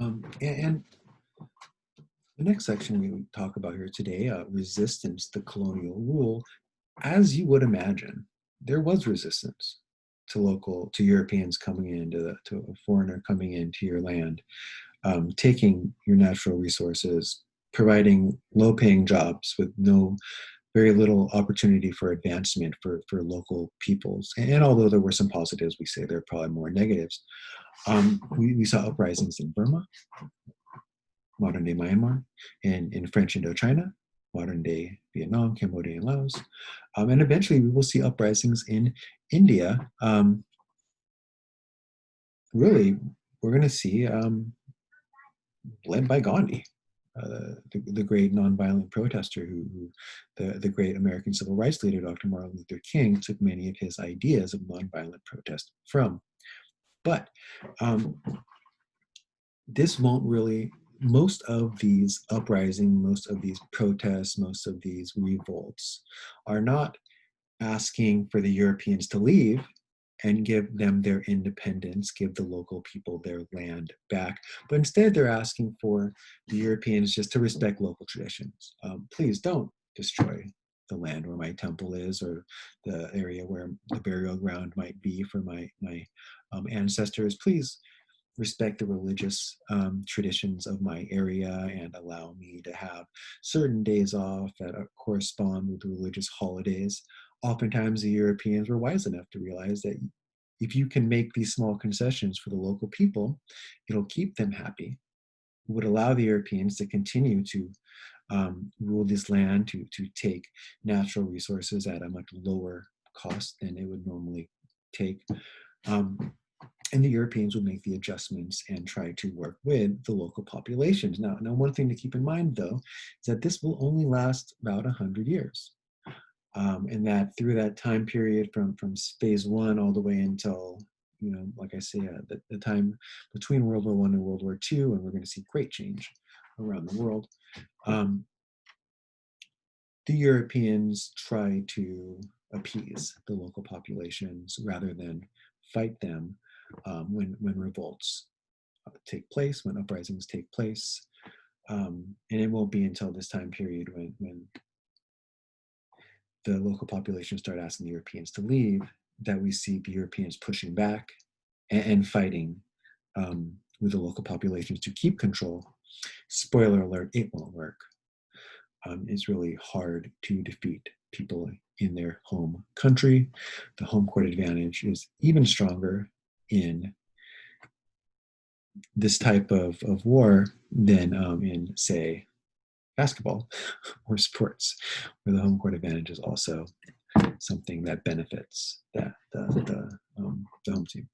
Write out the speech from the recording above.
And the next section we talk about here today, resistance to colonial rule. As you would imagine, there was resistance to Europeans coming to a foreigner coming into your land, taking your natural resources, providing low-paying jobs with very little opportunity for advancement for local peoples. And although there were some positives, we say there are probably more negatives. We saw uprisings in Burma, modern day Myanmar, and in French Indochina, modern day Vietnam, Cambodia, and Laos. And eventually we will see uprisings in India. Really, we're going to see led by Gandhi, the great nonviolent protester the great American civil rights leader, Dr. Martin Luther King, took many of his ideas of nonviolent protest from. But this won't really, most of these uprisings, most of these protests, most of these revolts are not asking for the Europeans to leave and give them their independence, give the local people their land back. But instead, they're asking for the Europeans just to respect local traditions. Please don't destroy the land where my temple is, or the area where the burial ground might be for my ancestors. Please respect the religious traditions of my area and allow me to have certain days off that correspond with the religious holidays. Oftentimes, the Europeans were wise enough to realize that if you can make these small concessions for the local people, it'll keep them happy. It would allow the Europeans to continue to rule this land, to take natural resources at a much lower cost than it would normally take. And the Europeans would make the adjustments and try to work with the local populations. Now, one thing to keep in mind, though, is that this will only last about 100 years. And that through that time period from phase one all the way until, like I say, the time between World War I and World War II, and we're going to see great change around the world, the Europeans try to appease the local populations rather than fight them when revolts take place, when uprisings take place. And it won't be until this time period when the local population start asking the Europeans to leave that we see the Europeans pushing back and fighting with the local populations to keep control. Spoiler alert, it won't work. It's really hard to defeat people in their home country. The home court advantage is even stronger in this type of war than in, say, basketball or sports, where the home court advantage is also something that benefits the home team.